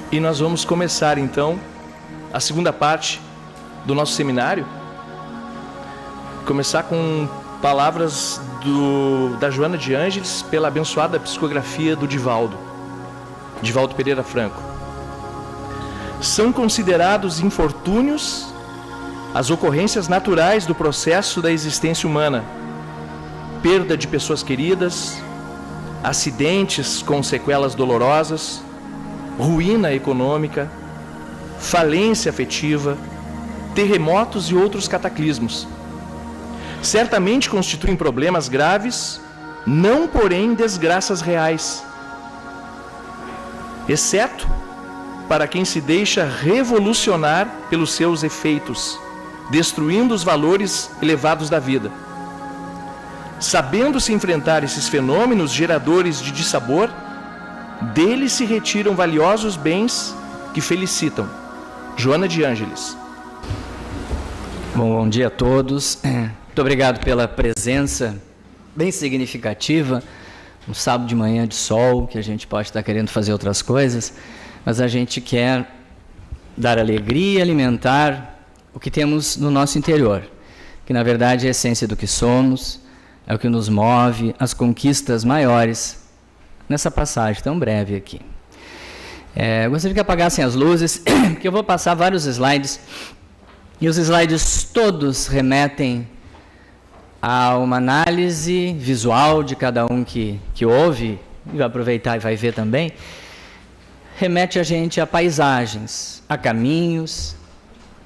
E nós vamos começar então a segunda parte do nosso seminário. Começar com palavras da Joana de Ângeles pela abençoada psicografia do Divaldo Pereira Franco. São considerados infortúnios as ocorrências naturais do processo da existência humana: perda de pessoas queridas, acidentes com sequelas dolorosas, ruína econômica, falência afetiva, terremotos e outros cataclismos. Certamente constituem problemas graves, não porém desgraças reais, exceto para quem se deixa revolucionar pelos seus efeitos, destruindo os valores elevados da vida. Sabendo-se enfrentar esses fenômenos geradores de dissabor, deles se retiram valiosos bens que felicitam. Joana de Ângeles. Bom dia a todos. Muito obrigado pela presença bem significativa. Um sábado de manhã de sol, que a gente pode estar querendo fazer outras coisas, mas a gente quer dar alegria, alimentar o que temos no nosso interior, que na verdade é a essência do que somos, é o que nos move, as conquistas maiores, nessa passagem tão breve aqui. Eu gostaria que apagassem as luzes, porque eu vou passar vários slides, e os slides todos remetem a uma análise visual de cada um que ouve, e vai aproveitar e vai ver também, remete a gente a paisagens, a caminhos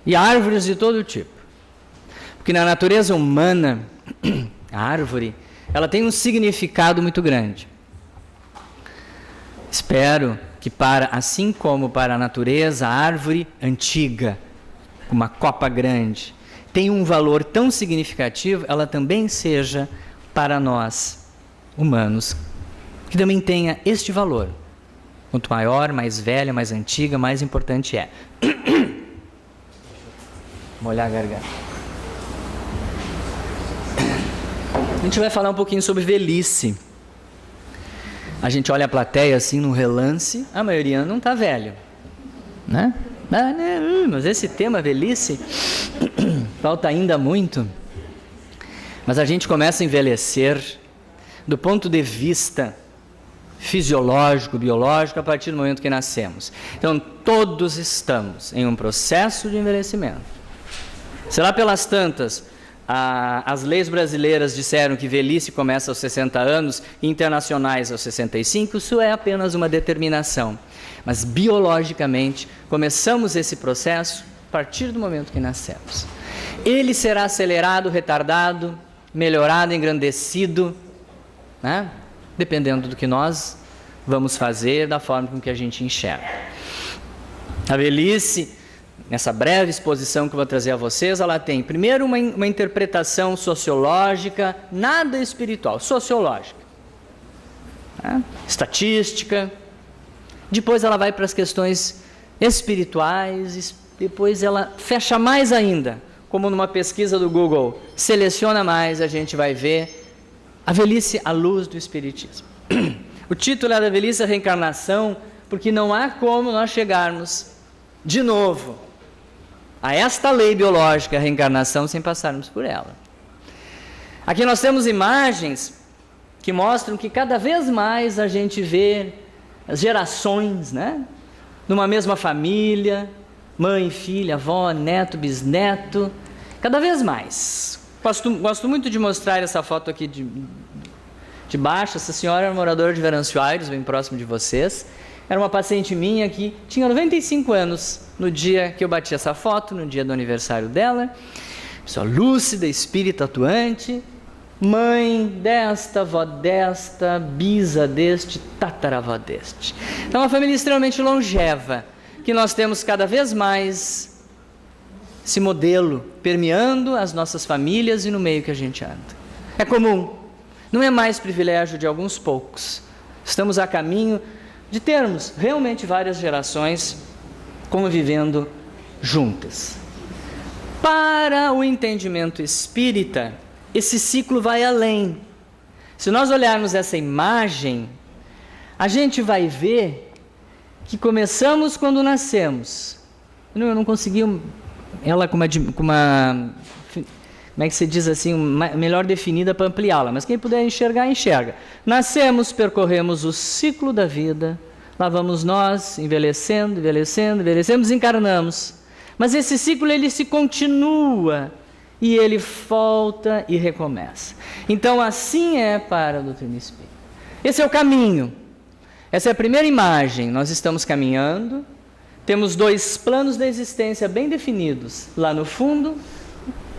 e a árvores de todo tipo. Porque na natureza humana, a árvore, ela tem um significado muito grande. Espero que assim como para a natureza, a árvore antiga, uma copa grande, tem um valor tão significativo, ela também seja para nós, humanos, que também tenha este valor. Quanto maior, mais velha, mais antiga, mais importante é. Molhar a garganta. A gente vai falar um pouquinho sobre velhice. A gente olha a plateia assim no relance, a maioria não está velho, né? Mas esse tema velhice falta ainda muito. Mas a gente começa a envelhecer do ponto de vista fisiológico, biológico, a partir do momento que nascemos. Então todos estamos em um processo de envelhecimento. Se lá pelas tantas as leis brasileiras disseram que velhice começa aos 60 anos e internacionais aos 65, isso é apenas uma determinação. Mas biologicamente começamos esse processo a partir do momento que nascemos. Ele será acelerado, retardado, melhorado, engrandecido, né? Dependendo do que nós vamos fazer, da forma com que a gente enxerga. A velhice, nessa breve exposição que eu vou trazer a vocês, ela tem primeiro uma interpretação sociológica, nada espiritual, sociológica, né? Estatística. Depois ela vai para as questões espirituais, depois ela fecha mais ainda, como numa pesquisa do Google, seleciona mais, a gente vai ver a velhice à luz do Espiritismo. O título é da velhice, a reencarnação, porque não há como nós chegarmos de novo a esta lei biológica, a reencarnação, sem passarmos por ela. Aqui nós temos imagens que mostram que cada vez mais a gente vê as gerações, né? Numa mesma família, mãe, filha, avó, neto, bisneto, cada vez mais. Gosto muito de mostrar essa foto aqui de baixo. Essa senhora era moradora de Venâncio Aires, bem próximo de vocês. Era uma paciente minha que tinha 95 anos no dia que eu bati essa foto, no dia do aniversário dela. Pessoa lúcida, espírita atuante, mãe desta, avó desta, bisa deste, tataravó deste. Então, uma família extremamente longeva, que nós temos cada vez mais esse modelo permeando as nossas famílias e no meio que a gente anda. É comum, não é mais privilégio de alguns poucos. Estamos a caminho de termos realmente várias gerações convivendo juntas. Para o entendimento espírita, esse ciclo vai além. Se nós olharmos essa imagem, a gente vai ver que começamos quando nascemos. Eu não consegui ela com uma como é que se diz assim, melhor definida para ampliá-la, mas quem puder enxergar, enxerga. Nascemos, percorremos o ciclo da vida, lá vamos nós, envelhecendo, desencarnamos. Mas esse ciclo, ele se continua, e ele volta e recomeça. Então, assim é para a doutrina espírita. Esse é o caminho. Essa é a primeira imagem. Nós estamos caminhando, temos 2 planos da existência bem definidos. Lá no fundo,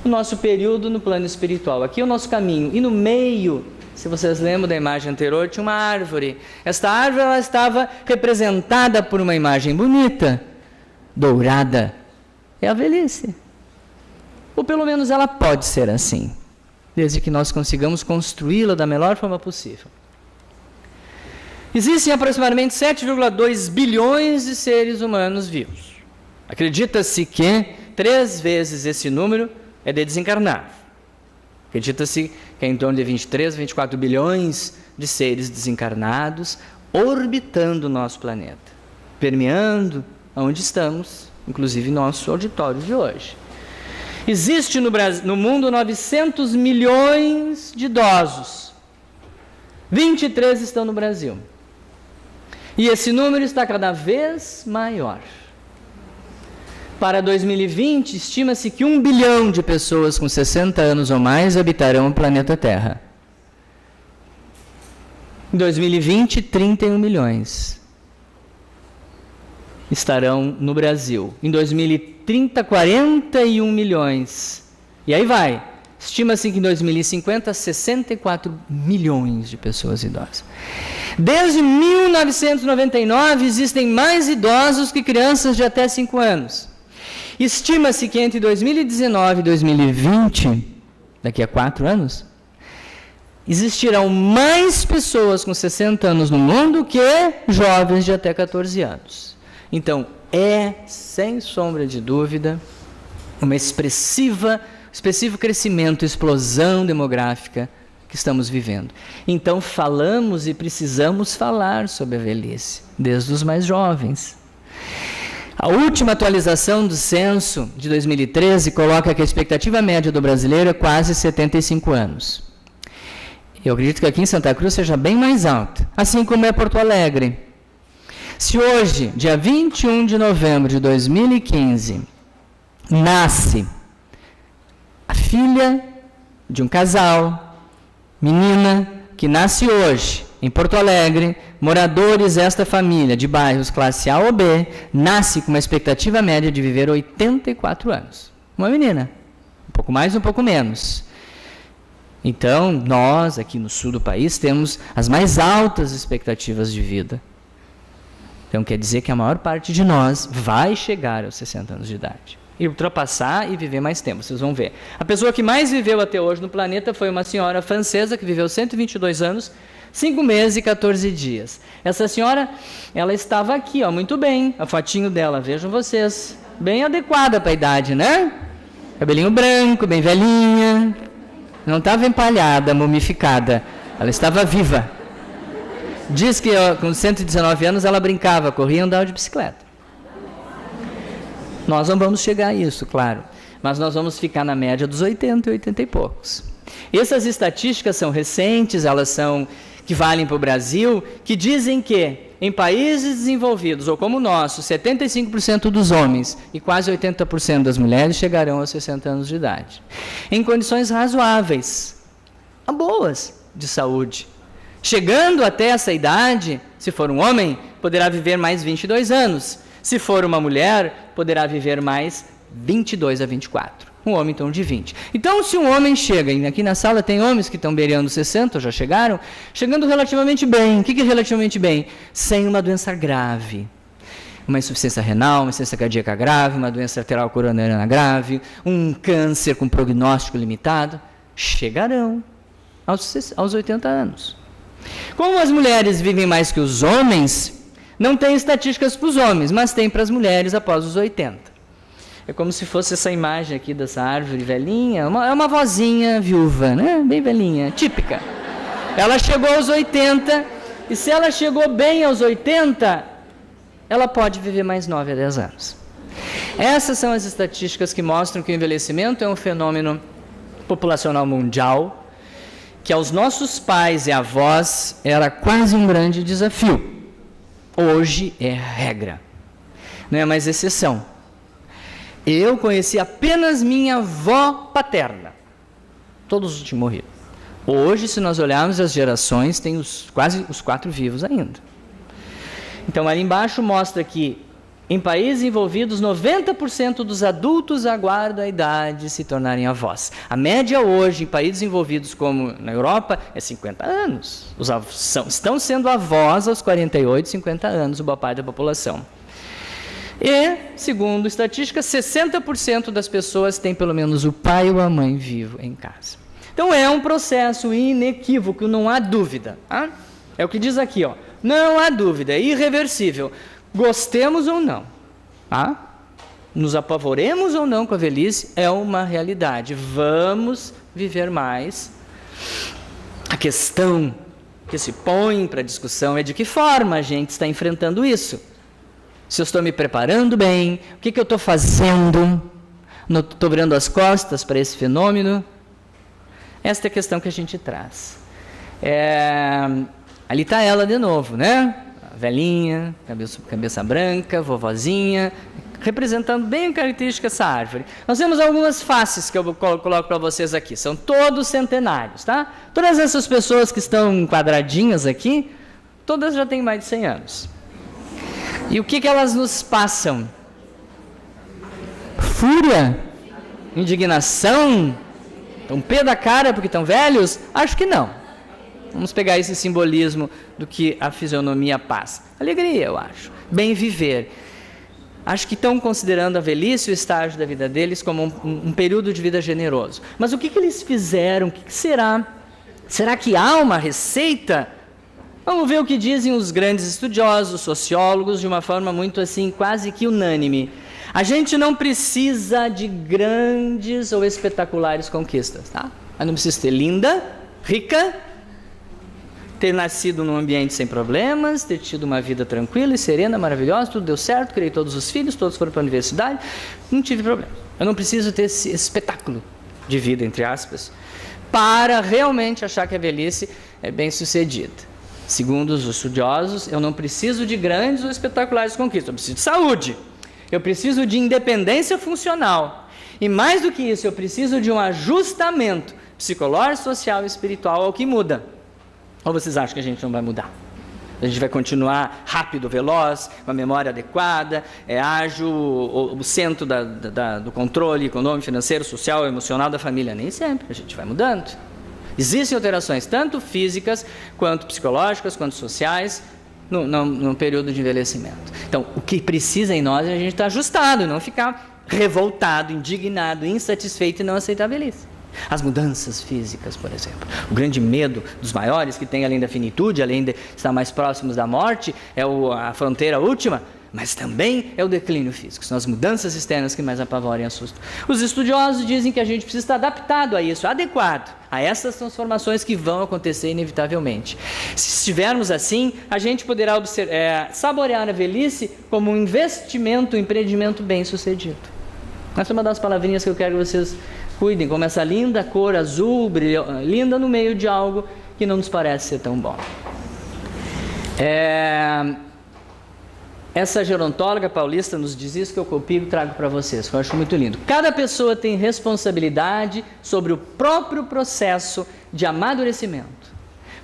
o nosso período no plano espiritual. Aqui é o nosso caminho. E no meio, se vocês lembram da imagem anterior, tinha uma árvore. Esta árvore, ela estava representada por uma imagem bonita, dourada. É a velhice. Ou pelo menos ela pode ser assim, desde que nós consigamos construí-la da melhor forma possível. Existem aproximadamente 7,2 bilhões de seres humanos vivos. Acredita-se que 3 vezes esse número é de desencarnados. Acredita-se que é em torno de 23, 24 bilhões de seres desencarnados orbitando o nosso planeta, permeando onde estamos, inclusive nosso auditório de hoje. Existe no mundo 900 milhões de idosos. 23 estão no Brasil. E esse número está cada vez maior. Para 2020, estima-se que 1 bilhão de pessoas com 60 anos ou mais habitarão o planeta Terra. Em 2020, 31 milhões estarão no Brasil. Em 2030, 41 milhões. E aí vai. Estima-se que em 2050, 64 milhões de pessoas idosas. Desde 1999, existem mais idosos que crianças de até 5 anos. Estima-se que entre 2019 e 2020, daqui a 4 anos, existirão mais pessoas com 60 anos no mundo que jovens de até 14 anos. Então, é, sem sombra de dúvida, um expressivo crescimento, explosão demográfica que estamos vivendo. Então, falamos e precisamos falar sobre a velhice, desde os mais jovens. A última atualização do censo de 2013 coloca que a expectativa média do brasileiro é quase 75 anos. Eu acredito que aqui em Santa Cruz seja bem mais alta, assim como é Porto Alegre. Se hoje, dia 21 de novembro de 2015, nasce a filha de um casal, menina, que nasce hoje em Porto Alegre, moradores desta família de bairros classe A ou B, nasce com uma expectativa média de viver 84 anos. Uma menina, um pouco mais, um pouco menos. Então, nós, aqui no sul do país, temos as mais altas expectativas de vida. Então, quer dizer que a maior parte de nós vai chegar aos 60 anos de idade. E ultrapassar e viver mais tempo, vocês vão ver. A pessoa que mais viveu até hoje no planeta foi uma senhora francesa que viveu 122 anos, 5 meses e 14 dias. Essa senhora, ela estava aqui, ó, muito bem, a fotinho dela, vejam vocês, bem adequada para a idade, né? Cabelinho branco, bem velhinha, não estava empalhada, mumificada, ela estava viva. Diz que com 119 anos ela brincava, corria e andava de bicicleta. Nós não vamos chegar a isso, claro, mas nós vamos ficar na média dos 80 e 80 e poucos. Essas estatísticas são recentes, elas são que valem para o Brasil, que dizem que em países desenvolvidos, ou como o nosso, 75% dos homens e quase 80% das mulheres chegarão aos 60 anos de idade. Em condições razoáveis, boas de saúde. Chegando até essa idade, se for um homem, poderá viver mais 22 anos. Se for uma mulher, poderá viver mais 22 a 24. Um homem, então, de 20. Então, se um homem chega, e aqui na sala tem homens que estão beirando 60, já chegaram, chegando relativamente bem. O que é relativamente bem? Sem uma doença grave. Uma insuficiência renal, uma insuficiência cardíaca grave, uma doença arterial coronariana grave, um câncer com prognóstico limitado, chegarão aos 80 anos. Como as mulheres vivem mais que os homens, não tem estatísticas para os homens, mas tem para as mulheres após os 80. É como se fosse essa imagem aqui dessa árvore velhinha, é uma vozinha viúva, né? Bem velhinha, típica. Ela chegou aos 80, e se ela chegou bem aos 80, ela pode viver mais 9 a 10 anos. Essas são as estatísticas que mostram que o envelhecimento é um fenômeno populacional mundial, que aos nossos pais e avós era quase um grande desafio. Hoje é regra, não é mais exceção. Eu conheci apenas minha avó paterna. Todos tinham morrido. Hoje, se nós olharmos as gerações, tem quase os 4 vivos ainda. Então, ali embaixo mostra que, em países envolvidos, 90% dos adultos aguardam a idade de se tornarem avós. A média hoje, em países envolvidos como na Europa, é 50 anos. Estão sendo avós aos 48, 50 anos, o boa parte da população. E, segundo estatísticas, 60% das pessoas têm pelo menos o pai ou a mãe vivo em casa. Então é um processo inequívoco, não há dúvida. Tá? É o que diz aqui, ó. Não há dúvida, é irreversível. Gostemos ou não, tá? Nos apavoremos ou não com a velhice, é uma realidade. Vamos viver mais. A questão que se põe para discussão é de que forma a gente está enfrentando isso. Se eu estou me preparando bem, o que eu estou fazendo? Não estou virando as costas para esse fenômeno? Esta é a questão que a gente traz. Ali está ela de novo, né? A velhinha, cabeça branca, vovozinha, representando bem a característica dessa árvore. Nós temos algumas faces que eu coloco para vocês aqui. São todos centenários, tá? Todas essas pessoas que estão quadradinhas aqui, todas já têm mais de 100 anos. E o que elas nos passam? Fúria? Indignação? Estão pé da cara porque estão velhos? Acho que não. Vamos pegar esse simbolismo do que a fisionomia passa. Alegria, eu acho. Bem viver. Acho que estão considerando a velhice, o estágio da vida deles, como um período de vida generoso. Mas o que eles fizeram? O que será? Será que há uma receita? Vamos ver o que dizem os grandes estudiosos, sociólogos, de uma forma muito assim, quase que unânime. A gente não precisa de grandes ou espetaculares conquistas, tá? Eu não preciso ser linda, rica, ter nascido num ambiente sem problemas, ter tido uma vida tranquila e serena, maravilhosa, tudo deu certo, criei todos os filhos, todos foram para a universidade, não tive problema. Eu não preciso ter esse espetáculo de vida, entre aspas, para realmente achar que a velhice é bem sucedida. Segundo os estudiosos, eu não preciso de grandes ou espetaculares conquistas, eu preciso de saúde, eu preciso de independência funcional, e mais do que isso, eu preciso de um ajustamento psicológico, social e espiritual ao que muda. Ou vocês acham que a gente não vai mudar? A gente vai continuar rápido, veloz, com a memória adequada, ágil, o centro do controle econômico, financeiro, social, emocional da família? Nem sempre, a gente vai mudando. Existem alterações, tanto físicas, quanto psicológicas, quanto sociais, no período de envelhecimento. Então, o que precisa em nós é a gente estar ajustado, não ficar revoltado, indignado, insatisfeito e não aceitar a velhice. As mudanças físicas, por exemplo. O grande medo dos maiores, que tem além da finitude, além de estar mais próximos da morte, é a fronteira última, mas também é o declínio físico. São as mudanças externas que mais apavoram e assustam. Os estudiosos dizem que a gente precisa estar adaptado a isso, adequado a essas transformações que vão acontecer inevitavelmente. Se estivermos assim, a gente poderá saborear a velhice como um investimento, um empreendimento bem sucedido. Essa é uma das palavrinhas que eu quero que vocês cuidem, como essa linda cor azul, linda no meio de algo que não nos parece ser tão bom. Essa gerontóloga paulista nos diz isso, que eu copio e trago para vocês, que eu acho muito lindo. Cada pessoa tem responsabilidade sobre o próprio processo de amadurecimento.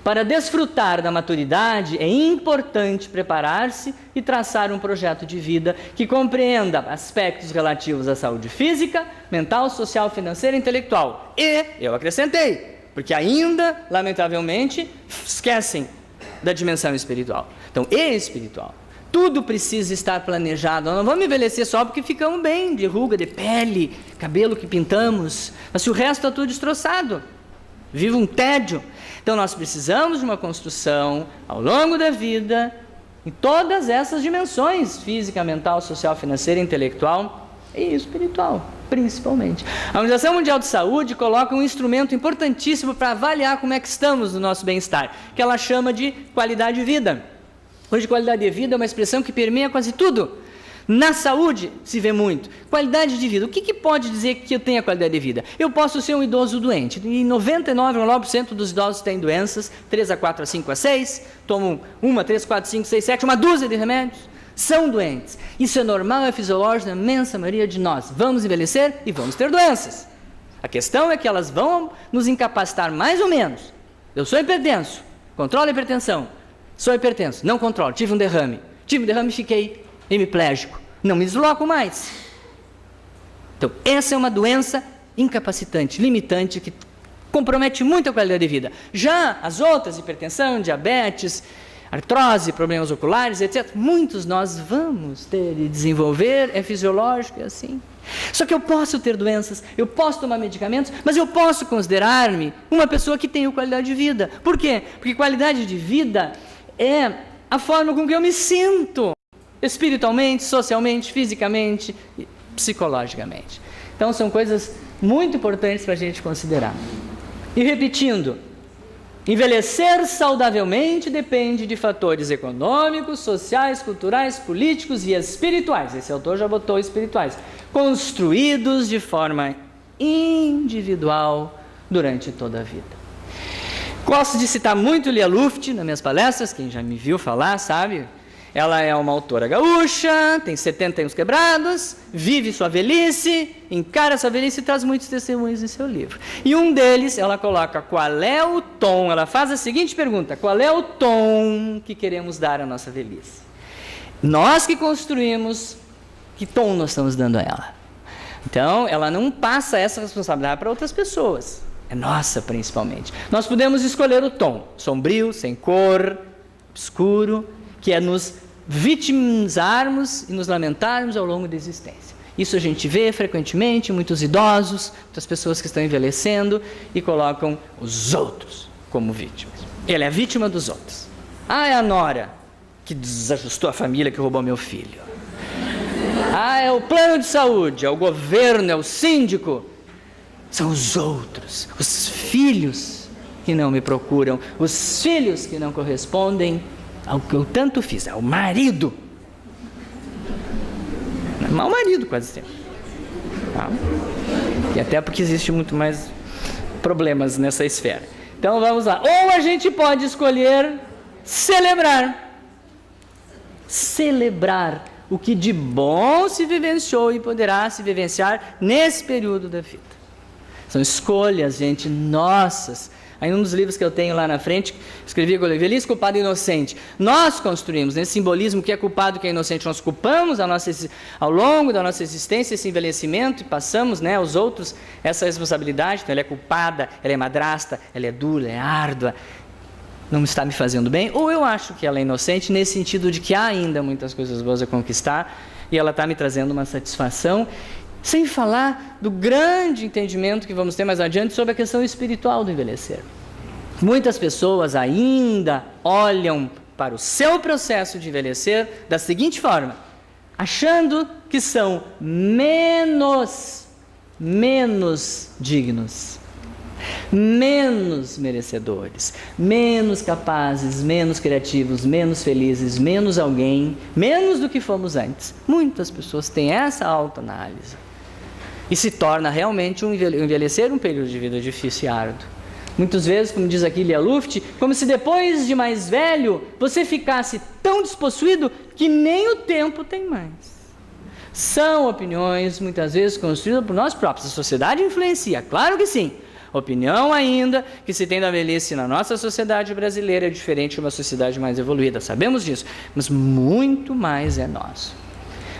Para desfrutar da maturidade, é importante preparar-se e traçar um projeto de vida que compreenda aspectos relativos à saúde física, mental, social, financeira e intelectual. E, eu acrescentei, porque ainda, lamentavelmente, esquecem da dimensão espiritual. Então, e espiritual. Tudo precisa estar planejado. Nós não vamos envelhecer só porque ficamos bem, de ruga, de pele, cabelo que pintamos. Mas se o resto está tudo destroçado, vive um tédio. Então nós precisamos de uma construção ao longo da vida, em todas essas dimensões, física, mental, social, financeira, intelectual e espiritual, principalmente. A Organização Mundial de Saúde coloca um instrumento importantíssimo para avaliar como é que estamos no nosso bem-estar, que ela chama de qualidade de vida. Hoje, qualidade de vida é uma expressão que permeia quase tudo. Na saúde, se vê muito. Qualidade de vida. O que pode dizer que eu tenho a qualidade de vida? Eu posso ser um idoso doente. E 99,9% dos idosos têm doenças, 3 a 4 a 5 a 6, tomam 1, 3, 4, 5, 6, 7, uma dúzia de remédios. São doentes. Isso é normal, é fisiológico na imensa maioria de nós. Vamos envelhecer e vamos ter doenças. A questão é que elas vão nos incapacitar mais ou menos. Eu sou hipertenso, controlo a hipertensão. Sou hipertenso, não controlo, tive um derrame. Tive um derrame e fiquei hemiplégico. Não me desloco mais. Então, essa é uma doença incapacitante, limitante, que compromete muito a qualidade de vida. Já as outras, hipertensão, diabetes, artrose, problemas oculares, etc., muitos nós vamos ter e desenvolver, é fisiológico, é assim. Só que eu posso ter doenças, eu posso tomar medicamentos, mas eu posso considerar-me uma pessoa que tem qualidade de vida. Por quê? Porque qualidade de vida é a forma com que eu me sinto, espiritualmente, socialmente, fisicamente, psicologicamente. Então são coisas muito importantes para a gente considerar. E repetindo, envelhecer saudavelmente depende de fatores econômicos, sociais, culturais, políticos e espirituais. Esse autor já botou espirituais, construídos de forma individual durante toda a vida. Gosto de citar muito Lia Luft nas minhas palestras, quem já me viu falar sabe. Ela é uma autora gaúcha, tem 71 quebrados, vive sua velhice, encara sua velhice e traz muitos testemunhos em seu livro. E um deles, ela coloca qual é o tom, ela faz a seguinte pergunta: qual é o tom que queremos dar à nossa velhice? Nós que construímos, que tom nós estamos dando a ela? Então, ela não passa essa responsabilidade para outras pessoas, é nossa principalmente. Nós podemos escolher o tom, sombrio, sem cor, escuro, que é nos vitimizarmos e nos lamentarmos ao longo da existência. Isso a gente vê frequentemente, muitos idosos, muitas pessoas que estão envelhecendo e colocam os outros como vítimas. Ele é vítima dos outros. Ah, é a nora que desajustou a família, que roubou meu filho. Ah, é o plano de saúde, é o governo, é o síndico. São os outros, os filhos que não me procuram, os filhos que não correspondem ao que eu tanto fiz, é o marido. Mau marido, quase sempre. Tá? E até porque existe muito mais problemas nessa esfera. Então vamos lá. Ou a gente pode escolher celebrar. Celebrar o que de bom se vivenciou e poderá se vivenciar nesse período da vida. São escolhas, gente, nossas. Aí um dos livros que eu tenho lá na frente, escrevi velhice, culpado e inocente. Nós construímos, nesse simbolismo, que é culpado e que é inocente. Nós culpamos ao longo da nossa existência esse envelhecimento e passamos, né, aos outros essa responsabilidade. Então ela é culpada, ela é madrasta, ela é dura, ela é árdua, não está me fazendo bem. Ou eu acho que ela é inocente nesse sentido de que há ainda muitas coisas boas a conquistar e ela está me trazendo uma satisfação. Sem falar do grande entendimento que vamos ter mais adiante sobre a questão espiritual do envelhecer. Muitas pessoas ainda olham para o seu processo de envelhecer da seguinte forma, achando que são menos dignos, menos merecedores, menos capazes, menos criativos, menos felizes, menos alguém, menos do que fomos antes. Muitas pessoas têm essa autoanálise. E se torna realmente envelhecer um período de vida difícil e árduo. Muitas vezes, como diz aqui Lia Luft, como se depois de mais velho, você ficasse tão despossuído que nem o tempo tem mais. São opiniões, muitas vezes, construídas por nós próprios. A sociedade influencia, claro que sim. Opinião ainda que se tem da velhice na nossa sociedade brasileira é diferente de uma sociedade mais evoluída. Sabemos disso, mas muito mais é nosso.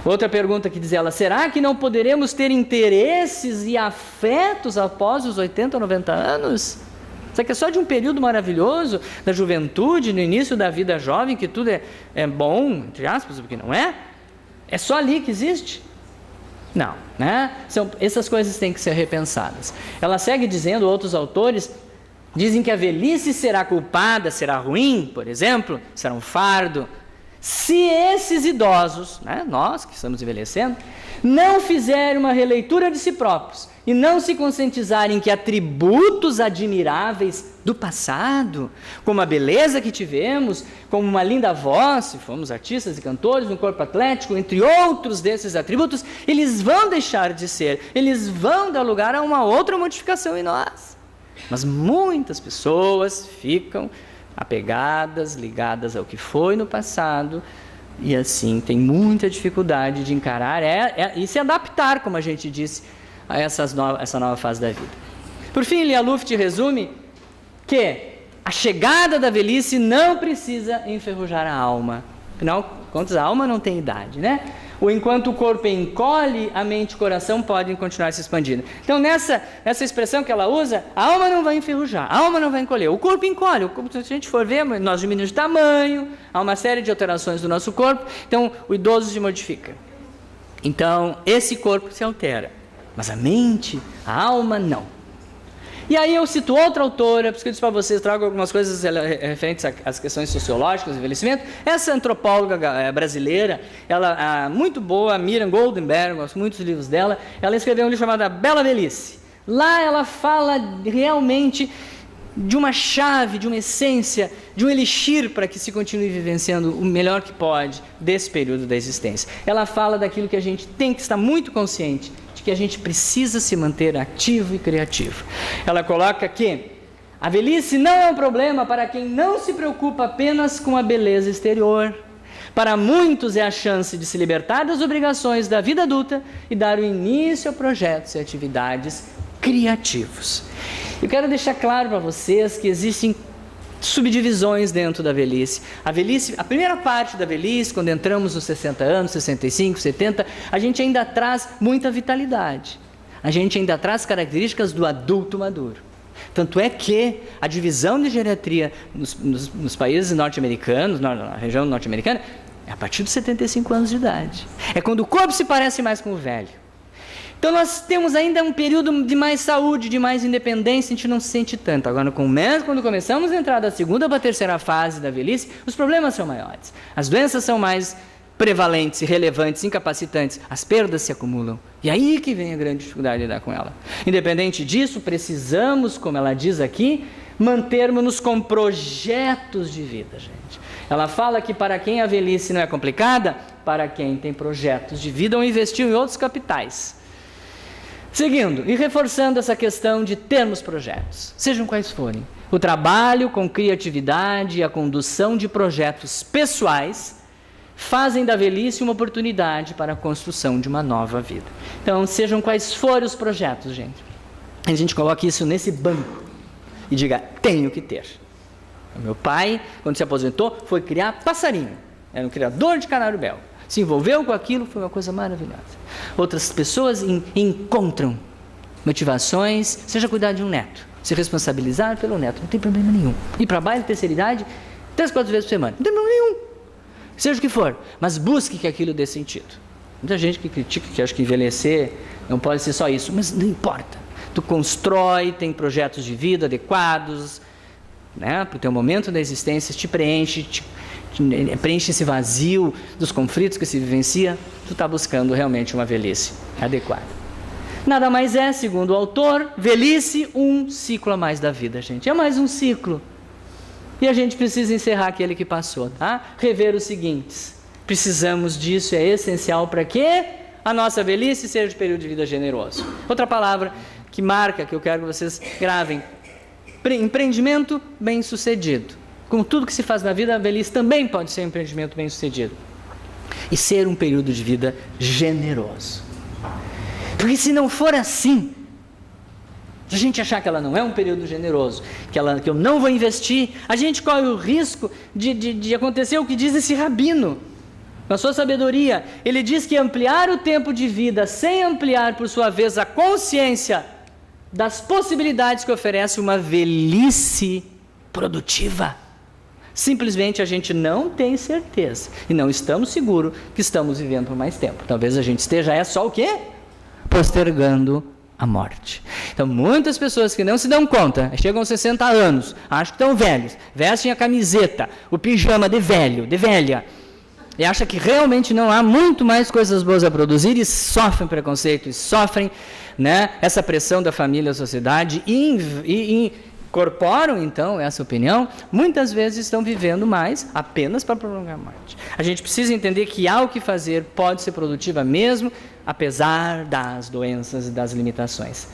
Outra pergunta que diz ela, será que não poderemos ter interesses e afetos após os 80, 90 anos? Será que é só de um período maravilhoso, da juventude, no início da vida jovem, que tudo é bom, entre aspas, porque não é? É só ali que existe? Não, né? Essas coisas têm que ser repensadas. Ela segue dizendo, outros autores dizem que a velhice será culpada, será ruim, por exemplo, será um fardo, se esses idosos, né, nós que estamos envelhecendo, não fizerem uma releitura de si próprios e não se conscientizarem que atributos admiráveis do passado, como a beleza que tivemos, como uma linda voz, se formos artistas e cantores, um corpo atlético, entre outros desses atributos, eles vão deixar de ser, eles vão dar lugar a uma outra modificação em nós. Mas muitas pessoas ficam apegadas, ligadas ao que foi no passado, e assim tem muita dificuldade de encarar e se adaptar, como a gente disse, a essa nova fase da vida. Por fim, Lia Luft resume que a chegada da velhice não precisa enferrujar a alma. Afinal de contas, a alma não tem idade, né? Ou enquanto o corpo encolhe, a mente e o coração podem continuar se expandindo. Então, nessa expressão que ela usa, a alma não vai enferrujar, a alma não vai encolher. O corpo encolhe, se a gente for ver, nós diminuímos de tamanho, há uma série de alterações do nosso corpo, então o idoso se modifica. Então, esse corpo se altera, mas a mente, a alma, não. E aí eu cito outra autora, porque eu disse para vocês, trago algumas coisas referentes às questões sociológicas do envelhecimento. Essa antropóloga brasileira, ela muito boa, Miriam Goldenberg, gosto muito dos livros dela, ela escreveu um livro chamado A Bela Velhice. Lá ela fala realmente de uma chave, de uma essência, de um elixir para que se continue vivenciando o melhor que pode desse período da existência. Ela fala daquilo que a gente tem que estar muito consciente, que a gente precisa se manter ativo e criativo. Ela coloca que a velhice não é um problema para quem não se preocupa apenas com a beleza exterior. Para muitos é a chance de se libertar das obrigações da vida adulta e dar o início a projetos e atividades criativos. Eu quero deixar claro para vocês que existem subdivisões dentro da velhice. A primeira parte da velhice, quando entramos nos 60 anos, 65, 70, a gente ainda traz muita vitalidade. A gente ainda traz características do adulto maduro. Tanto é que a divisão de geriatria nos países norte-americanos, na região norte-americana, é a partir dos 75 anos de idade. É quando o corpo se parece mais com o velho. Então nós temos ainda um período de mais saúde, de mais independência, a gente não se sente tanto. Agora, quando começamos a entrar da segunda para a terceira fase da velhice, os problemas são maiores. As doenças são mais prevalentes, relevantes, incapacitantes. As perdas se acumulam. E aí que vem a grande dificuldade de lidar com ela. Independente disso, precisamos, como ela diz aqui, mantermos-nos com projetos de vida, gente. Ela fala que para quem a velhice não é complicada, para quem tem projetos de vida ou investiu em outros capitais. Seguindo e reforçando essa questão de termos projetos, sejam quais forem, o trabalho com criatividade e a condução de projetos pessoais fazem da velhice uma oportunidade para a construção de uma nova vida. Então, sejam quais forem os projetos, gente, a gente coloca isso nesse banco e diga, tenho que ter. O meu pai, quando se aposentou, foi criar passarinho, era um criador de canário-bel. Se envolveu com aquilo, foi uma coisa maravilhosa. Outras pessoas encontram motivações, seja cuidar de um neto, se responsabilizar pelo neto, não tem problema nenhum. Ir para baile, terceira idade, 3, 4 vezes por semana, não tem problema nenhum. Seja o que for, mas busque que aquilo dê sentido. Muita gente que critica, que acha que envelhecer não pode ser só isso, mas não importa. Tu constrói, tem projetos de vida adequados, né, para o teu momento da existência, te preenche, preenche esse vazio dos conflitos que se vivencia, tu está buscando realmente uma velhice adequada. Nada mais é, segundo o autor, velhice, um ciclo a mais da vida, gente. É mais um ciclo. E a gente precisa encerrar aquele que passou, tá? Rever os seguintes. Precisamos disso, é essencial para que a nossa velhice seja de período de vida generoso. Outra palavra que marca, que eu quero que vocês gravem, empreendimento bem-sucedido. Como tudo que se faz na vida, a velhice também pode ser um empreendimento bem-sucedido. E ser um período de vida generoso. Porque se não for assim, se a gente achar que ela não é um período generoso, que eu não vou investir, a gente corre o risco de acontecer o que diz esse rabino. Na sua sabedoria, ele diz que ampliar o tempo de vida sem ampliar, por sua vez, a consciência das possibilidades que oferece uma velhice produtiva. Simplesmente a gente não tem certeza e não estamos seguros que estamos vivendo por mais tempo. Talvez a gente esteja só o quê? Postergando a morte. Então, muitas pessoas que não se dão conta, chegam aos 60 anos, acham que estão velhos, vestem a camiseta, o pijama de velho, de velha, e acha que realmente não há muito mais coisas boas a produzir e sofrem preconceito, e sofrem, né, essa pressão da família, da sociedade e incorporam então essa opinião, muitas vezes estão vivendo mais apenas para prolongar a morte. A gente precisa entender que há o que fazer, pode ser produtiva mesmo, apesar das doenças e das limitações.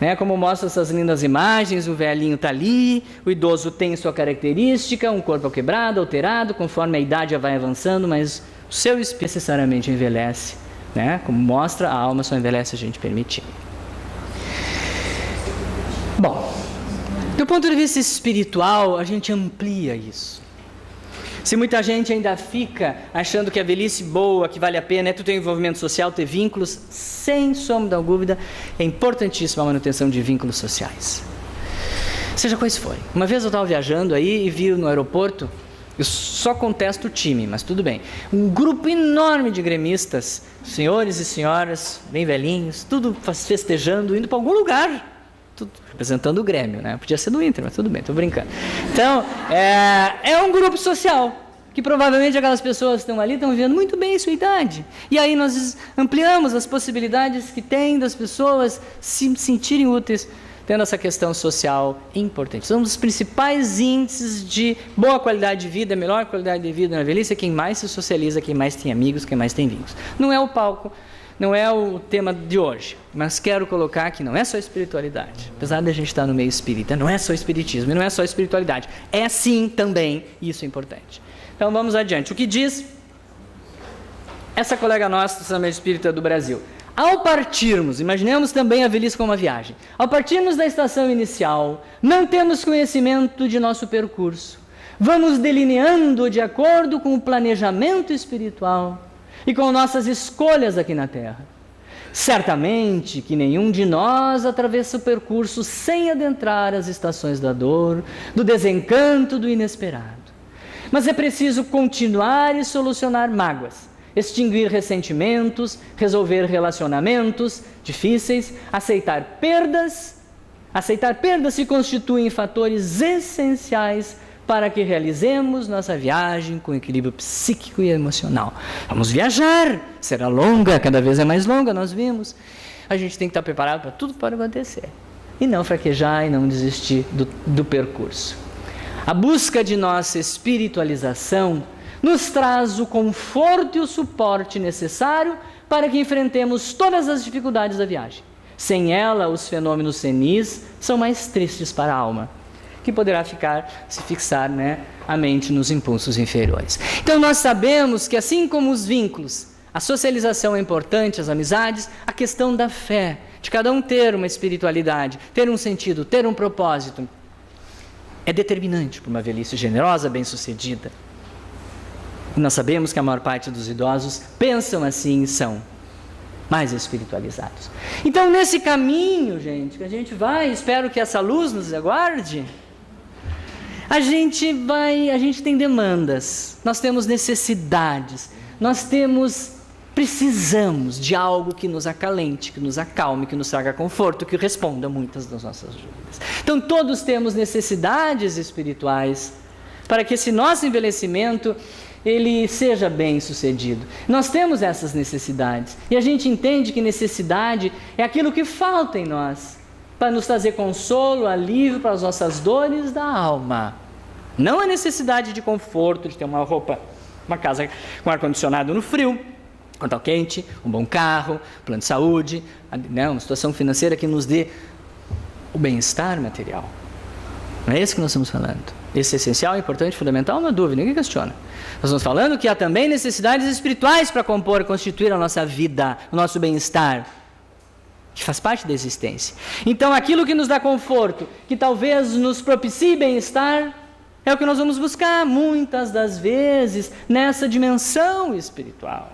Né? Como mostram essas lindas imagens, o velhinho está ali, o idoso tem sua característica, um corpo quebrado, alterado, conforme a idade vai avançando, mas o seu espírito necessariamente envelhece. Né? Como mostra, a alma só envelhece se a gente permitir. Bom, do ponto de vista espiritual, a gente amplia isso. Se muita gente ainda fica achando que a velhice boa, que vale a pena, é tu ter envolvimento social, ter vínculos, sem sombra de dúvida, é importantíssima a manutenção de vínculos sociais. Seja quais forem. Uma vez eu estava viajando aí e vi no aeroporto, eu só contesto o time, mas tudo bem, um grupo enorme de gremistas, senhores e senhoras, bem velhinhos, tudo festejando, indo para algum lugar. Tudo representando o Grêmio, né? Podia ser do Inter, mas tudo bem, estou brincando. Então, é um grupo social, que provavelmente aquelas pessoas que estão ali estão vivendo muito bem a sua idade. E aí nós ampliamos as possibilidades que tem das pessoas se sentirem úteis, tendo essa questão social importante. São um dos principais índices de boa qualidade de vida, melhor qualidade de vida na velhice, é quem mais se socializa, quem mais tem amigos, quem mais tem vínculos. Não é o palco, não é o tema de hoje, mas quero colocar que não é só espiritualidade. Apesar de a gente estar no meio espírita, não é só espiritismo e não é só espiritualidade. É sim também, isso é importante. Então vamos adiante. O que diz essa colega nossa do meio espírita do Brasil? Ao partirmos, imaginemos também a velhice como uma viagem. Ao partirmos da estação inicial, não temos conhecimento de nosso percurso. Vamos delineando de acordo com o planejamento espiritual e com nossas escolhas aqui na Terra. Certamente que nenhum de nós atravessa o percurso sem adentrar as estações da dor, do desencanto, do inesperado. Mas é preciso continuar e solucionar mágoas, extinguir ressentimentos, resolver relacionamentos difíceis, aceitar perdas. Aceitar perdas se constituem fatores essenciais para que realizemos nossa viagem com equilíbrio psíquico e emocional. Vamos viajar, será longa, cada vez é mais longa, nós vimos. A gente tem que estar preparado para tudo que pode acontecer. E não fraquejar e não desistir do percurso. A busca de nossa espiritualização nos traz o conforto e o suporte necessário para que enfrentemos todas as dificuldades da viagem. Sem ela, os fenômenos senis são mais tristes para a alma, que poderá se fixar, né, a mente nos impulsos inferiores. Então nós sabemos que assim como os vínculos, a socialização é importante, as amizades, a questão da fé, de cada um ter uma espiritualidade, ter um sentido, ter um propósito, é determinante para uma velhice generosa, bem-sucedida. E nós sabemos que a maior parte dos idosos pensam assim e são mais espiritualizados. Então nesse caminho, gente, que a gente vai, espero que essa luz nos aguarde, a gente tem demandas, nós temos necessidades, precisamos de algo que nos acalente, que nos acalme, que nos traga conforto, que responda muitas das nossas dúvidas. Então todos temos necessidades espirituais para que esse nosso envelhecimento ele seja bem sucedido. Nós temos essas necessidades e a gente entende que necessidade é aquilo que falta em nós para nos trazer consolo, alívio para as nossas dores da alma. Não a necessidade de conforto, de ter uma roupa, uma casa com ar-condicionado no frio, quanto ao quente, um bom carro, plano de saúde, né, uma situação financeira que nos dê o bem-estar material. Não é isso que nós estamos falando. Esse é essencial, importante, fundamental, não há dúvida, ninguém questiona. Nós estamos falando que há também necessidades espirituais para compor e constituir a nossa vida, o nosso bem-estar, que faz parte da existência. Então aquilo que nos dá conforto, que talvez nos propicie bem-estar, é o que nós vamos buscar muitas das vezes nessa dimensão espiritual.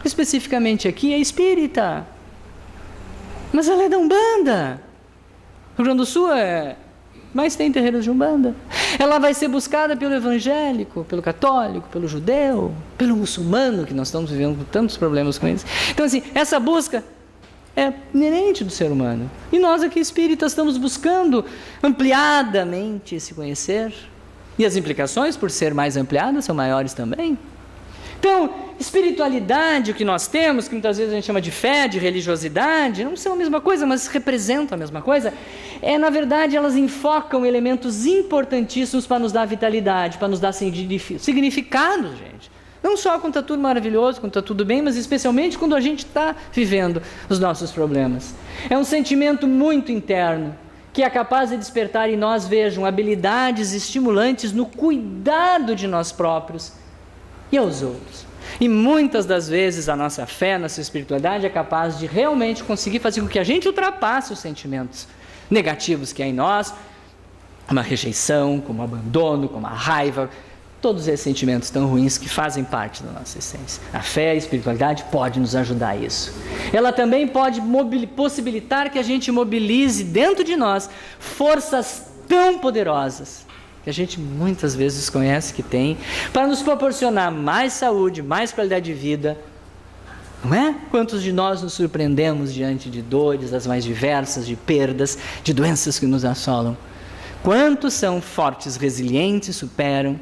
Especificamente aqui é espírita, mas ela é da Umbanda. O Rio Grande do Sul mas tem terreiros de Umbanda. Ela vai ser buscada pelo evangélico, pelo católico, pelo judeu, pelo muçulmano, que nós estamos vivendo tantos problemas com eles. Então assim, essa busca é inerente do ser humano. E nós aqui espíritas estamos buscando ampliadamente se conhecer. E as implicações, por ser mais ampliadas, são maiores também. Então, espiritualidade, o que nós temos, que muitas vezes a gente chama de fé, de religiosidade, não são a mesma coisa, mas representam a mesma coisa, na verdade, elas enfocam elementos importantíssimos para nos dar vitalidade, para nos dar significado, gente. Não só quando está tudo maravilhoso, quando está tudo bem, mas especialmente quando a gente está vivendo os nossos problemas. É um sentimento muito interno, que é capaz de despertar em nós, vejam, habilidades estimulantes no cuidado de nós próprios e aos outros. E muitas das vezes a nossa fé, a nossa espiritualidade é capaz de realmente conseguir fazer com que a gente ultrapasse os sentimentos negativos que há em nós, como a rejeição, como o abandono, como a raiva, todos esses sentimentos tão ruins que fazem parte da nossa essência. A fé, a espiritualidade pode nos ajudar a isso. Ela também pode possibilitar que a gente mobilize dentro de nós forças tão poderosas que a gente muitas vezes desconhece que tem, para nos proporcionar mais saúde, mais qualidade de vida. Não é? Quantos de nós nos surpreendemos diante de dores, as mais diversas, de perdas, de doenças que nos assolam? Quantos são fortes, resilientes, superam,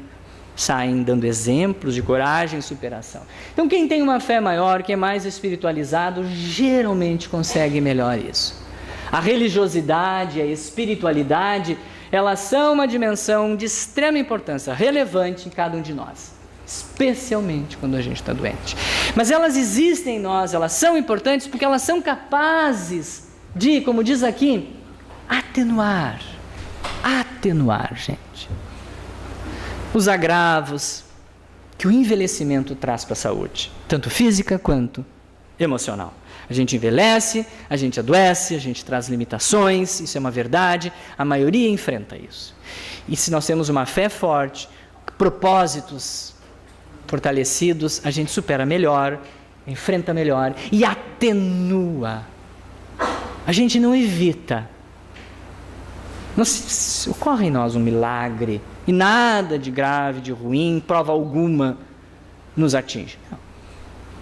saem dando exemplos de coragem e superação? Então, quem tem uma fé maior, quem é mais espiritualizado, geralmente consegue melhor isso. A religiosidade, a espiritualidade, elas são uma dimensão de extrema importância, relevante em cada um de nós, especialmente quando a gente está doente. Mas elas existem em nós, elas são importantes porque elas são capazes de, como diz aqui, atenuar, gente, os agravos que o envelhecimento traz para a saúde, tanto física quanto emocional. A gente envelhece, a gente adoece, a gente traz limitações, isso é uma verdade, a maioria enfrenta isso. E se nós temos uma fé forte, propósitos fortalecidos, a gente supera melhor, enfrenta melhor e atenua. A gente não evita. Ocorre em nós um milagre e nada de grave, de ruim, prova alguma nos atinge. Não.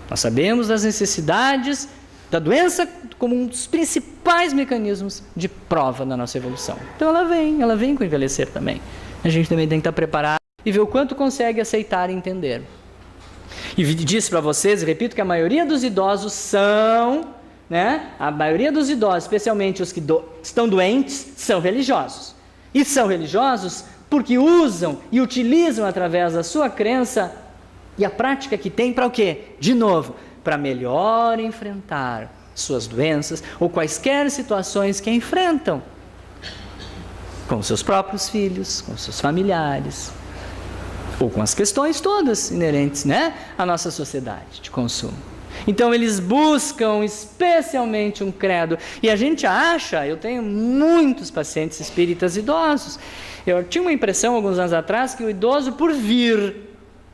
Nós sabemos das necessidades da doença como um dos principais mecanismos de prova da nossa evolução. Então ela vem com o envelhecer também. A gente também tem que estar preparado e ver o quanto consegue aceitar e entender. E disse para vocês, e repito, que a maioria dos idosos são, a maioria dos idosos, especialmente os que estão doentes, são religiosos. E são religiosos porque usam e utilizam através da sua crença e a prática que tem para o quê? De novo, para melhor enfrentar suas doenças ou quaisquer situações que enfrentam com seus próprios filhos, com seus familiares, ou com as questões todas inerentes, à nossa sociedade de consumo. Então eles buscam especialmente um credo, e a gente acha, eu tenho muitos pacientes espíritas idosos, eu tinha uma impressão alguns anos atrás que o idoso, por vir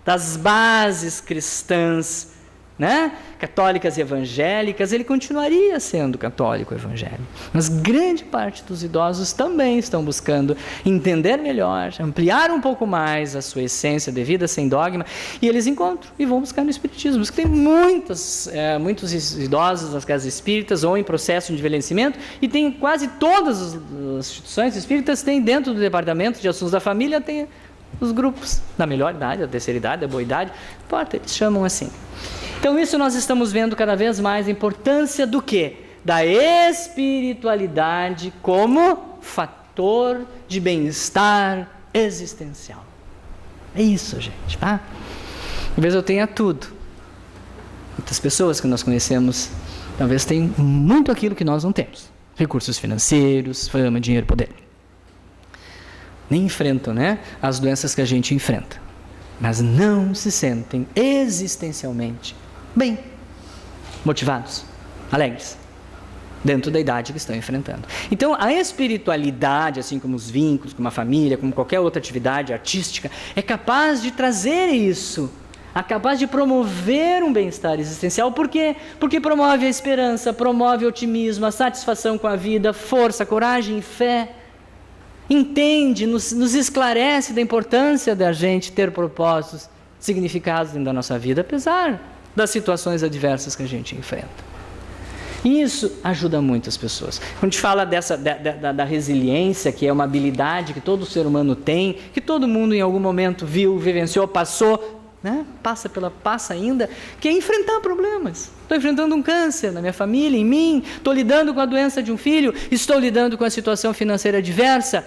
das bases cristãs, católicas e evangélicas, ele continuaria sendo católico evangélico. Mas grande parte dos idosos também estão buscando entender melhor, ampliar um pouco mais a sua essência de vida sem dogma, e eles encontram e vão buscar no espiritismo. Porque tem muitos idosos nas casas espíritas ou em processo de envelhecimento, e tem quase todas as instituições espíritas têm dentro do departamento de assuntos da família, tem os grupos da melhor idade, da terceira idade, da boa idade, não importa, eles chamam assim. Então isso nós estamos vendo cada vez mais a importância do quê? Da espiritualidade como fator de bem-estar existencial. É isso, gente, tá? Talvez eu tenha tudo. Muitas pessoas que nós conhecemos talvez tenham muito aquilo que nós não temos. Recursos financeiros, fama, dinheiro, poder. Nem enfrentam, as doenças que a gente enfrenta. Mas não se sentem existencialmente bem, motivados, alegres, dentro da idade que estão enfrentando. Então, a espiritualidade, assim como os vínculos, como a família, como qualquer outra atividade artística, é capaz de trazer isso, é capaz de promover um bem-estar existencial. Por quê? Porque promove a esperança, promove o otimismo, a satisfação com a vida, força, coragem e fé. Entende, nos esclarece da importância da gente ter propósitos, significados dentro da nossa vida, apesar das situações adversas que a gente enfrenta. E isso ajuda muito as pessoas. Quando a gente fala da resiliência, que é uma habilidade que todo ser humano tem, que todo mundo em algum momento viu, vivenciou, passou, né? Passa ainda, que é enfrentar problemas. Estou enfrentando um câncer na minha família, em mim, estou lidando com a doença de um filho, estou lidando com a situação financeira adversa,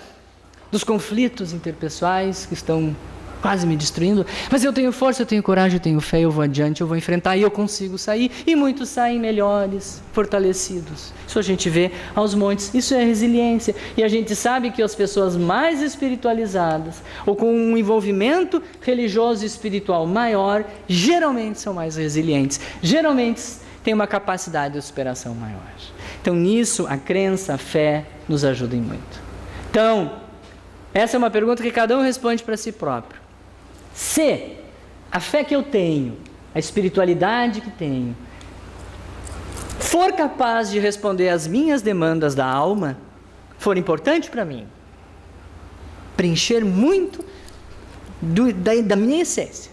dos conflitos interpessoais que estão quase me destruindo, mas eu tenho força, eu tenho coragem, eu tenho fé, eu vou adiante, eu vou enfrentar e eu consigo sair, e muitos saem melhores, fortalecidos. Isso a gente vê aos montes, isso é resiliência, e a gente sabe que as pessoas mais espiritualizadas, ou com um envolvimento religioso e espiritual maior, geralmente são mais resilientes, geralmente têm uma capacidade de superação maior. Então nisso a crença, a fé nos ajudam muito. Então, essa é uma pergunta que cada um responde para si próprio. Se a fé que eu tenho, a espiritualidade que tenho, for capaz de responder às minhas demandas da alma, for importante para mim, preencher muito da minha essência,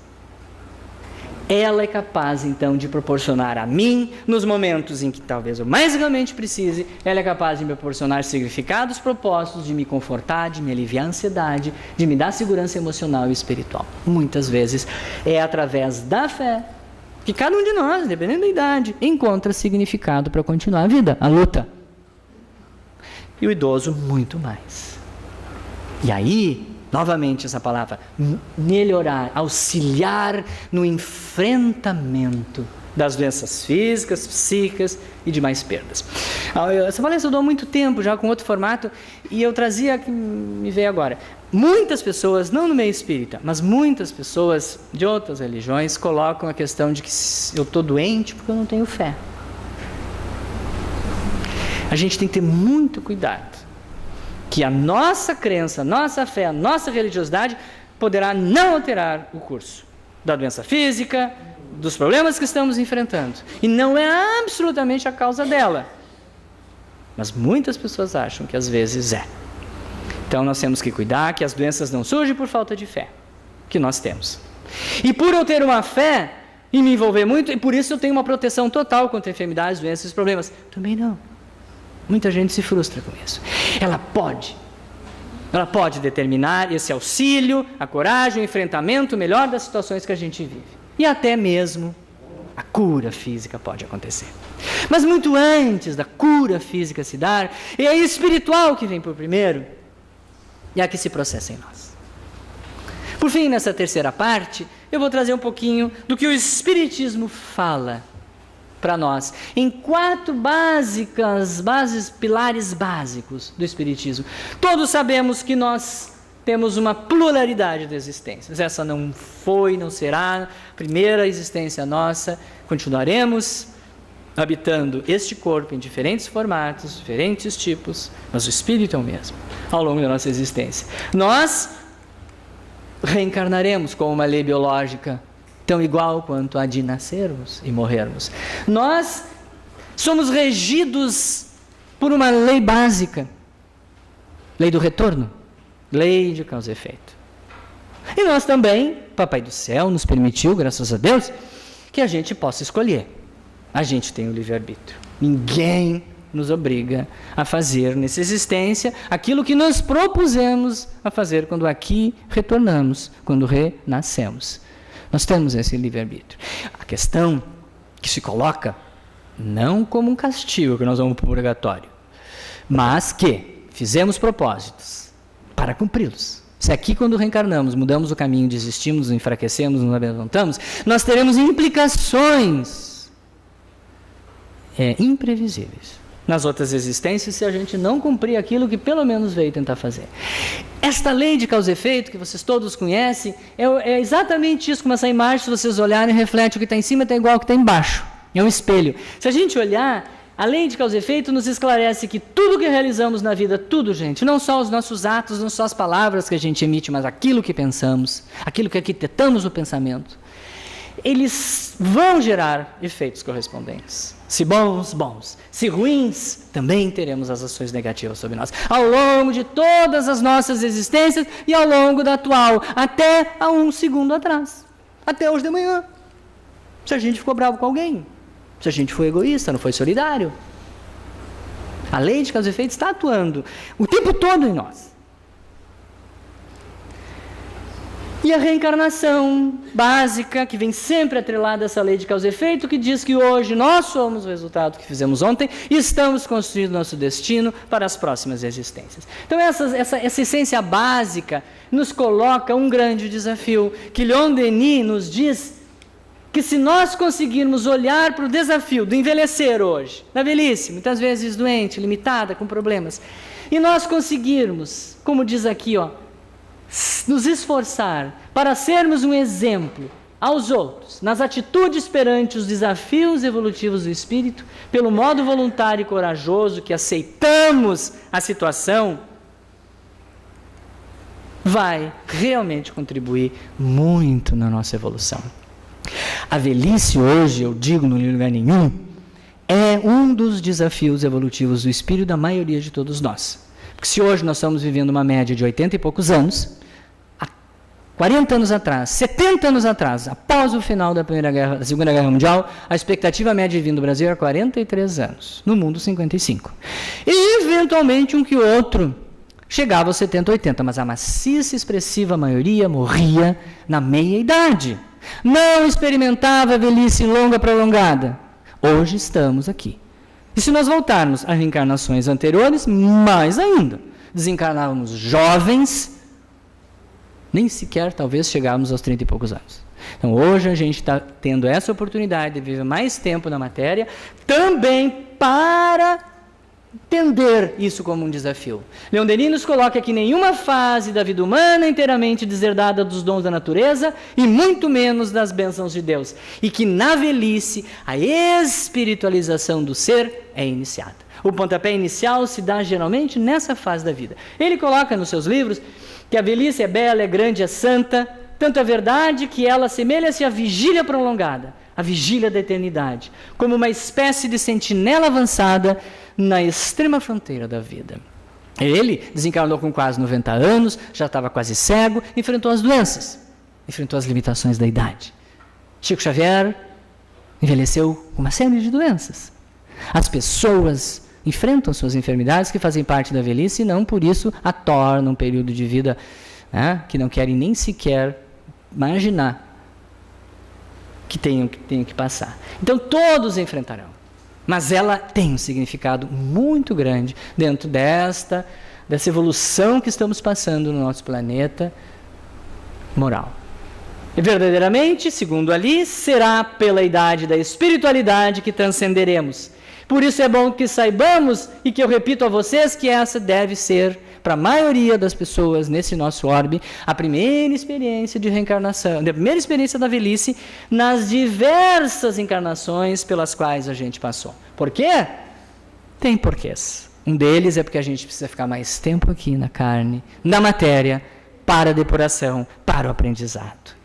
ela é capaz então de proporcionar a mim, nos momentos em que talvez eu mais realmente precise, ela é capaz de me proporcionar significados, propósitos, de me confortar, de me aliviar a ansiedade, de me dar segurança emocional e espiritual. Muitas vezes é através da fé que cada um de nós, dependendo da idade, encontra significado para continuar a vida, a luta. E o idoso muito mais. E aí, novamente essa palavra, melhorar, auxiliar no enfrentamento das doenças físicas, psíquicas e demais perdas. Essa palestra eu dou há muito tempo, já com outro formato, e eu trazia, que me veio agora, muitas pessoas, não no meio espírita, mas muitas pessoas de outras religiões colocam a questão de que eu estou doente porque eu não tenho fé. A gente tem que ter muito cuidado, que a nossa crença, a nossa fé, a nossa religiosidade poderá não alterar o curso da doença física, dos problemas que estamos enfrentando. E não é absolutamente a causa dela. Mas muitas pessoas acham que às vezes é. Então nós temos que cuidar que as doenças não surgem por falta de fé, que nós temos. E por eu ter uma fé e me envolver muito, e por isso eu tenho uma proteção total contra enfermidades, doenças e problemas. Também não. Muita gente se frustra com isso. Ela pode determinar esse auxílio, a coragem, o enfrentamento melhor das situações que a gente vive. E até mesmo a cura física pode acontecer. Mas muito antes da cura física se dar, é a espiritual que vem por primeiro, e a que se processa em nós. Por fim, nessa terceira parte, eu vou trazer um pouquinho do que o Espiritismo fala para nós, em 4 pilares básicos do Espiritismo. Todos sabemos que nós temos uma pluralidade de existências. Essa não foi, não será a primeira existência nossa. Continuaremos habitando este corpo em diferentes formatos, diferentes tipos, mas o Espírito é o mesmo ao longo da nossa existência. Nós reencarnaremos com uma lei biológica tão igual quanto a de nascermos e morrermos. Nós somos regidos por uma lei básica, lei do retorno, lei de causa e efeito. E nós também, Papai do Céu nos permitiu, graças a Deus, que a gente possa escolher. A gente tem o livre-arbítrio. Ninguém nos obriga a fazer nessa existência aquilo que nós propusemos a fazer quando aqui retornamos, quando renascemos. Nós temos esse livre-arbítrio. A questão que se coloca não como um castigo que nós vamos para o purgatório, mas que fizemos propósitos para cumpri-los. Se aqui quando reencarnamos mudamos o caminho, desistimos, enfraquecemos, nos abandonamos, nós teremos implicações imprevisíveis nas outras existências se a gente não cumprir aquilo que pelo menos veio tentar fazer. Esta lei de causa e efeito, que vocês todos conhecem, é exatamente isso, como essa imagem, se vocês olharem, reflete o que está em cima está igual ao que está embaixo. É um espelho. Se a gente olhar, a lei de causa e efeito nos esclarece que tudo que realizamos na vida, tudo, gente, não só os nossos atos, não só as palavras que a gente emite, mas aquilo que pensamos, aquilo que arquitetamos no pensamento, eles vão gerar efeitos correspondentes. Se bons, bons. Se ruins, também teremos as ações negativas sobre nós. Ao longo de todas as nossas existências e ao longo da atual, até há 1 segundo atrás. Até hoje de manhã. Se a gente ficou bravo com alguém. Se a gente foi egoísta, não foi solidário. A lei de causa e efeito está atuando o tempo todo em nós. E a reencarnação básica, que vem sempre atrelada a essa lei de causa e efeito, que diz que hoje nós somos o resultado que fizemos ontem e estamos construindo nosso destino para as próximas existências. Então essa essência básica nos coloca um grande desafio, que Leon Denis nos diz que se nós conseguirmos olhar para o desafio do envelhecer hoje, da velhice, muitas vezes doente, limitada, com problemas, e nós conseguirmos, como diz aqui, nos esforçar para sermos um exemplo aos outros, nas atitudes perante os desafios evolutivos do espírito, pelo modo voluntário e corajoso que aceitamos a situação, vai realmente contribuir muito na nossa evolução. A velhice hoje, eu digo, não em lugar nenhum, é um dos desafios evolutivos do espírito da maioria de todos nós. Porque se hoje nós estamos vivendo uma média de 80 e poucos anos, há 40 anos atrás, 70 anos atrás, após o final da Segunda Guerra Mundial, a expectativa média de vida no Brasil era 43 anos, no mundo 55. E eventualmente um que outro chegava aos 70, 80, mas a maciça expressiva maioria morria na meia-idade. Não experimentava a velhice longa prolongada. Hoje estamos aqui. E se nós voltarmos a reencarnações anteriores, mais ainda, desencarnávamos jovens, nem sequer talvez chegávamos aos 30 e poucos anos. Então hoje a gente está tendo essa oportunidade de viver mais tempo na matéria, também para entender isso como um desafio. Leon Denis nos coloca que nenhuma fase da vida humana é inteiramente deserdada dos dons da natureza e muito menos das bênçãos de Deus. E que na velhice a espiritualização do ser é iniciada. O pontapé inicial se dá geralmente nessa fase da vida. Ele coloca nos seus livros que a velhice é bela, é grande, é santa, tanto é verdade que ela assemelha-se à vigília prolongada, a vigília da eternidade, como uma espécie de sentinela avançada na extrema fronteira da vida. Ele desencarnou com quase 90 anos, já estava quase cego, enfrentou as doenças, enfrentou as limitações da idade. Chico Xavier envelheceu com uma série de doenças. As pessoas enfrentam suas enfermidades que fazem parte da velhice e não por isso a tornam um período de vida que não querem nem sequer imaginar que tenham que passar. Então todos enfrentarão. Mas ela tem um significado muito grande dentro dessa evolução que estamos passando no nosso planeta moral. E verdadeiramente, segundo ali, será pela idade da espiritualidade que transcenderemos. Por isso é bom que saibamos, e que eu repito a vocês, que essa deve ser, para a maioria das pessoas nesse nosso orbe, a primeira experiência de reencarnação, a primeira experiência da velhice nas diversas encarnações pelas quais a gente passou. Por quê? Tem porquês. Um deles é porque a gente precisa ficar mais tempo aqui na carne, na matéria, para a depuração, para o aprendizado.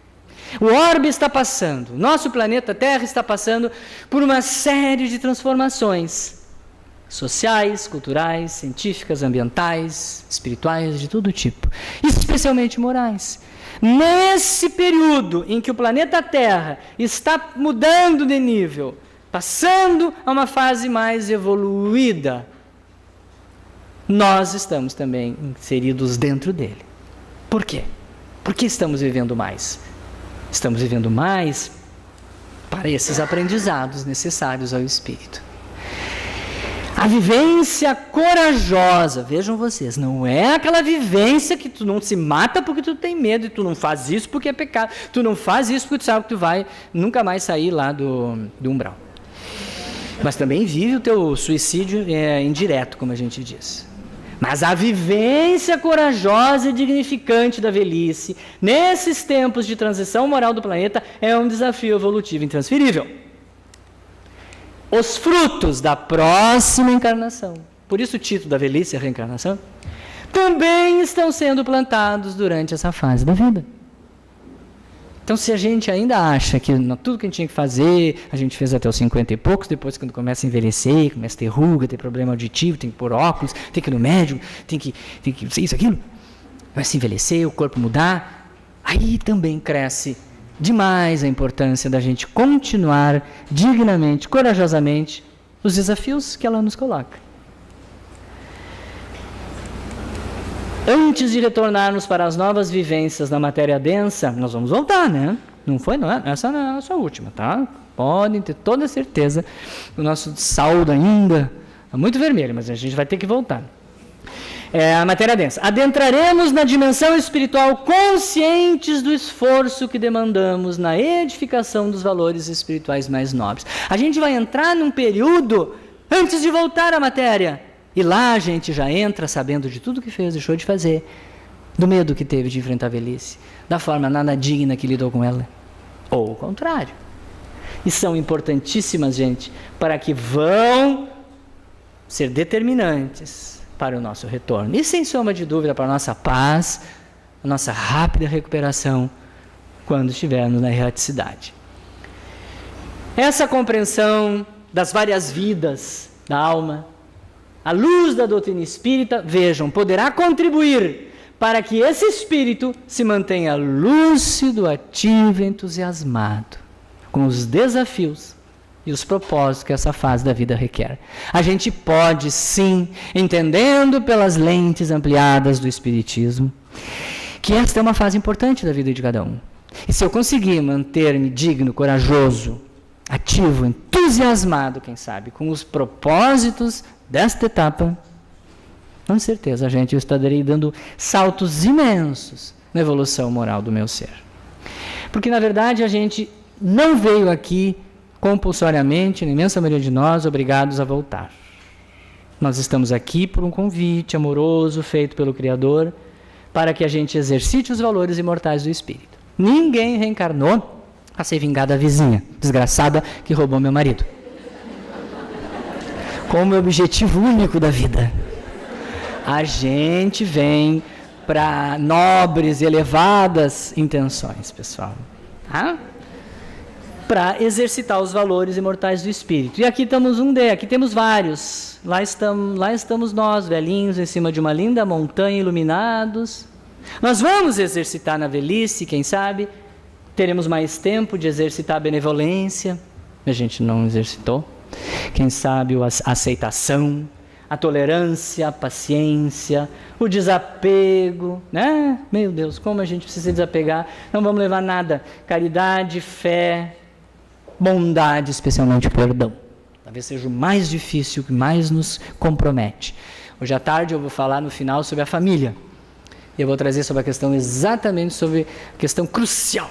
O orbe está passando, nosso planeta Terra está passando por uma série de transformações sociais, culturais, científicas, ambientais, espirituais, de todo tipo, especialmente morais. Nesse período em que o planeta Terra está mudando de nível, passando a uma fase mais evoluída, nós estamos também inseridos dentro dele. Por quê? Por que estamos vivendo mais? Estamos vivendo mais para esses aprendizados necessários ao espírito. A vivência corajosa, vejam vocês, não é aquela vivência que tu não se mata porque tu tem medo e tu não faz isso porque é pecado. Tu não faz isso porque tu sabe que tu vai nunca mais sair lá do umbral. Mas também vive o teu suicídio indireto, como a gente diz. Mas a vivência corajosa e dignificante da velhice, nesses tempos de transição moral do planeta, é um desafio evolutivo intransferível. Os frutos da próxima encarnação, por isso o título da velhice é a reencarnação, também estão sendo plantados durante essa fase da vida. Então, se a gente ainda acha que tudo que a gente tinha que fazer, a gente fez até os 50 e poucos, depois quando começa a envelhecer, começa a ter ruga, ter problema auditivo, tem que pôr óculos, tem que ir no médico, tem que isso, aquilo, vai se envelhecer, o corpo mudar, aí também cresce demais a importância da gente continuar dignamente, corajosamente, os desafios que ela nos coloca. Antes de retornarmos para as novas vivências na matéria densa, nós vamos voltar, né? Não foi, não é? Essa não é a nossa última, tá? Podem ter toda certeza. O nosso saldo ainda é muito vermelho, mas a gente vai ter que voltar. A matéria densa. Adentraremos na dimensão espiritual conscientes do esforço que demandamos na edificação dos valores espirituais mais nobres. A gente vai entrar num período antes de voltar à matéria. E lá a gente já entra sabendo de tudo que fez, deixou de fazer, do medo que teve de enfrentar a velhice, da forma nada digna que lidou com ela, ou o contrário. E são importantíssimas, gente, para que vão ser determinantes para o nosso retorno. E sem sombra de dúvida, para a nossa paz, a nossa rápida recuperação, quando estivermos na erraticidade. Essa compreensão das várias vidas da alma, à luz da doutrina espírita, vejam, poderá contribuir para que esse espírito se mantenha lúcido, ativo e entusiasmado com os desafios e os propósitos que essa fase da vida requer. A gente pode, sim, entendendo pelas lentes ampliadas do Espiritismo, que esta é uma fase importante da vida de cada um. E se eu conseguir manter-me digno, corajoso, ativo, entusiasmado, quem sabe, com os propósitos desta etapa, com certeza, gente, eu estarei dando saltos imensos na evolução moral do meu ser. Porque, na verdade, a gente não veio aqui compulsoriamente, na imensa maioria de nós, obrigados a voltar. Nós estamos aqui por um convite amoroso feito pelo Criador para que a gente exercite os valores imortais do Espírito. Ninguém reencarnou a se vingar da vizinha desgraçada que roubou meu marido, como objetivo único da vida. A gente vem para nobres e elevadas intenções, pessoal. Tá? Para exercitar os valores imortais do Espírito. E aqui estamos aqui temos vários. Lá estamos nós, velhinhos, em cima de uma linda montanha, iluminados. Nós vamos exercitar na velhice, quem sabe, teremos mais tempo de exercitar a benevolência. A gente não exercitou. Quem sabe a aceitação, a tolerância, a paciência, o desapego, né? Meu Deus, como a gente precisa desapegar. Não vamos levar nada. Caridade, fé, bondade, especialmente perdão. Talvez seja o mais difícil, que mais nos compromete. Hoje à tarde eu vou falar no final sobre a família. Eu vou trazer sobre a questão exatamente sobre a questão crucial,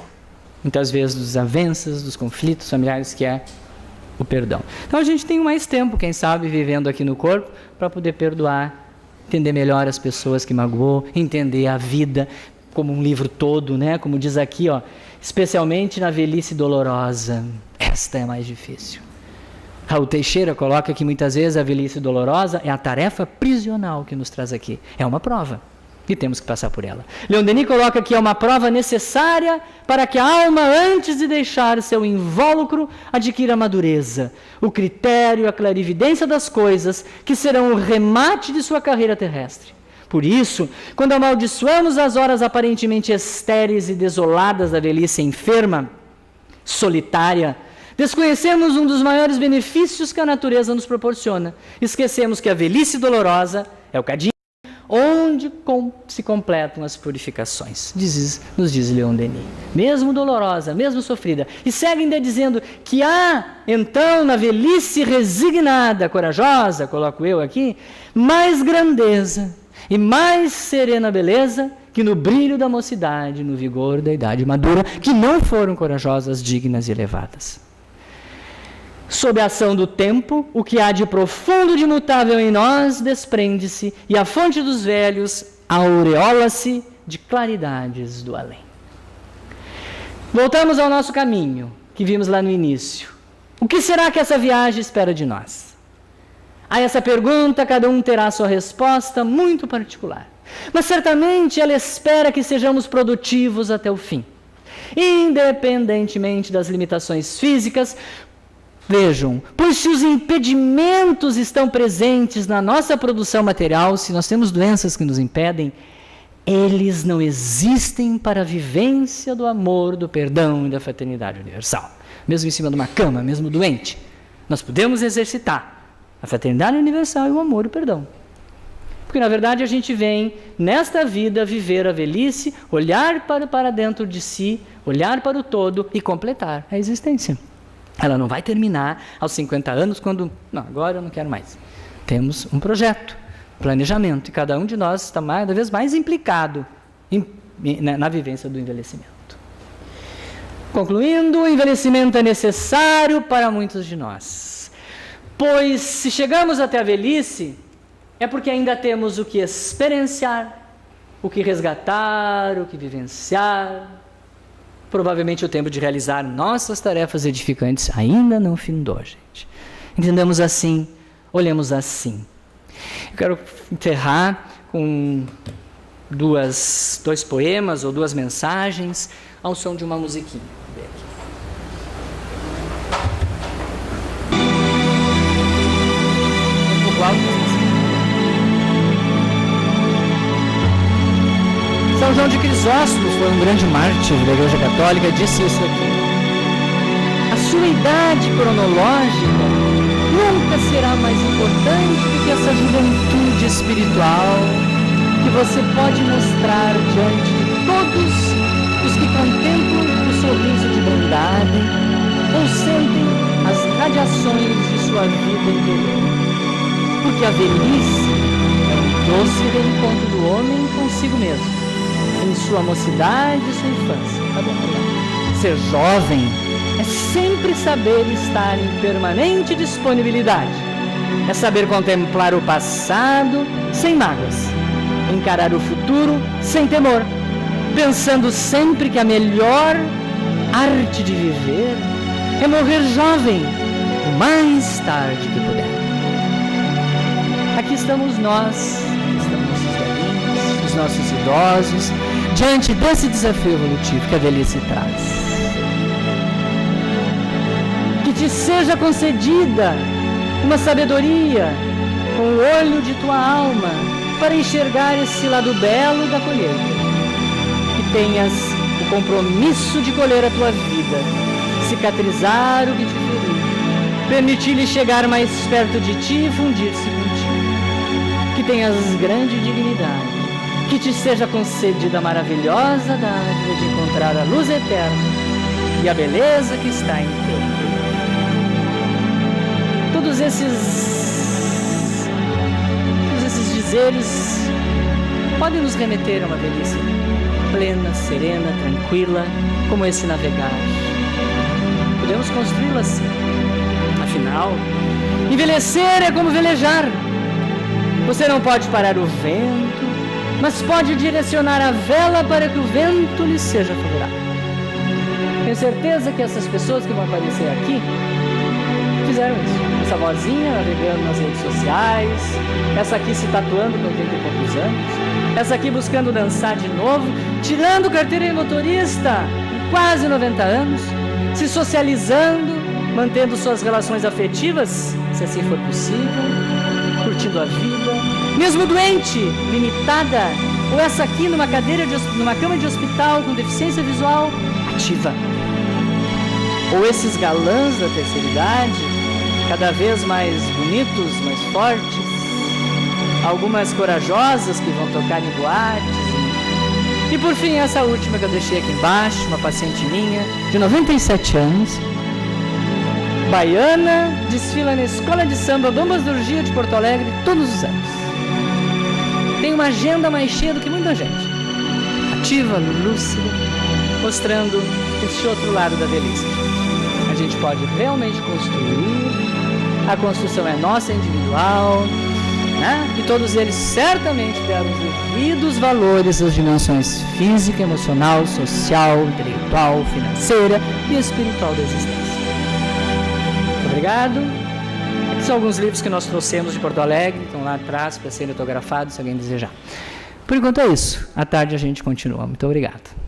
muitas vezes, dos desavenças, dos conflitos familiares, que é o perdão. Então a gente tem mais tempo, quem sabe, vivendo aqui no corpo, para poder perdoar, entender melhor as pessoas que magoou, entender a vida como um livro todo, né? Como diz aqui, ó, especialmente na velhice dolorosa. Esta é mais difícil. Raul Teixeira coloca que muitas vezes a velhice dolorosa é a tarefa prisional que nos traz aqui. É uma prova e temos que passar por ela. Leon Denis coloca que é uma prova necessária para que a alma, antes de deixar seu invólucro, adquira a madureza, o critério, a clarividência das coisas que serão o remate de sua carreira terrestre. Por isso, quando amaldiçoamos as horas aparentemente estéreis e desoladas da velhice enferma, solitária, desconhecemos um dos maiores benefícios que a natureza nos proporciona. Esquecemos que a velhice dolorosa é o cadinho onde se completam as purificações, nos diz Leon Denis. Mesmo dolorosa, mesmo sofrida. E segue ainda dizendo que há, então, na velhice resignada, corajosa, coloco eu aqui, mais grandeza e mais serena beleza que no brilho da mocidade, no vigor da idade madura, que não foram corajosas, dignas e elevadas. Sob a ação do tempo, o que há de profundo e de imutável em nós desprende-se, e a fonte dos velhos aureola-se de claridades do além. Voltamos ao nosso caminho, que vimos lá no início. O que será que essa viagem espera de nós? A essa pergunta, cada um terá sua resposta muito particular. Mas certamente ela espera que sejamos produtivos até o fim. Independentemente das limitações físicas, vejam, pois se os impedimentos estão presentes na nossa produção material, se nós temos doenças que nos impedem, eles não existem para a vivência do amor, do perdão e da fraternidade universal. Mesmo em cima de uma cama, mesmo doente, nós podemos exercitar a fraternidade universal e o amor e o perdão. Porque, na verdade, a gente vem, nesta vida, viver a velhice, olhar para dentro de si, olhar para o todo e completar a existência. Ela não vai terminar aos 50 anos quando, não, agora eu não quero mais. Temos um projeto, planejamento, e cada um de nós está cada vez mais implicado na vivência do envelhecimento. Concluindo, o envelhecimento é necessário para muitos de nós. Pois, se chegamos até a velhice, é porque ainda temos o que experienciar, o que resgatar, o que vivenciar. Provavelmente o tempo de realizar nossas tarefas edificantes ainda não findou, gente. Entendamos assim, olhemos assim. Eu quero encerrar com dois poemas ou duas mensagens ao som de uma musiquinha. São João de Crisóstomo foi um grande mártir da Igreja Católica, disse isso aqui. A sua idade cronológica nunca será mais importante do que essa juventude espiritual que você pode mostrar diante de todos os que contemplam o sorriso de bondade ou sentem as radiações de sua vida interior. Porque a velhice é um doce reencontro do homem consigo mesmo, em sua mocidade e sua infância. Tá bom, ser jovem é sempre saber estar em permanente disponibilidade. É saber contemplar o passado sem mágoas, encarar o futuro sem temor, pensando sempre que a melhor arte de viver é morrer jovem o mais tarde que puder. Aqui estamos nós, aqui estamos nossos velhinhos, os nossos idosos, diante desse desafio evolutivo que a velhice traz. Que te seja concedida uma sabedoria com o olho de tua alma para enxergar esse lado belo da colheita. Que tenhas o compromisso de colher a tua vida, cicatrizar o que te feriu, permitir-lhe chegar mais perto de ti e fundir-se contigo. Que tenhas grande dignidade, que te seja concedida a maravilhosa dádiva de encontrar a luz eterna e a beleza que está em teu interior. Todos esses dizeres podem nos remeter a uma velhice plena, serena, tranquila, como esse navegar. Podemos construí-la assim. Afinal, envelhecer é como velejar. Você não pode parar o vento, mas pode direcionar a vela para que o vento lhe seja favorável. Tenho certeza que essas pessoas que vão aparecer aqui fizeram isso. Essa vozinha navegando nas redes sociais, essa aqui se tatuando com 80 e poucos anos, essa aqui buscando dançar de novo, tirando carteira de motorista com quase 90 anos, se socializando, mantendo suas relações afetivas, se assim for possível, curtindo a vida, mesmo doente, limitada, ou essa aqui numa cama de hospital com deficiência visual ativa. Ou esses galãs da terceira idade, cada vez mais bonitos, mais fortes, algumas corajosas que vão tocar em boates. E por fim, essa última que eu deixei aqui embaixo, uma paciente minha, de 97 anos, baiana, desfila na Escola de Samba Bambas do Urgia de Porto Alegre todos os anos. Tem uma agenda mais cheia do que muita gente. Ativa, lúcida, mostrando esse outro lado da velhice. A gente pode realmente construir, a construção é nossa, individual, né? E todos eles certamente deram os devidos valores às dimensões física, emocional, social, intelectual, financeira e espiritual da existência. Muito obrigado. Aqui são alguns livros que nós trouxemos de Porto Alegre, estão lá atrás para serem autografados, se alguém desejar. Por enquanto é isso. À tarde a gente continua. Muito obrigado.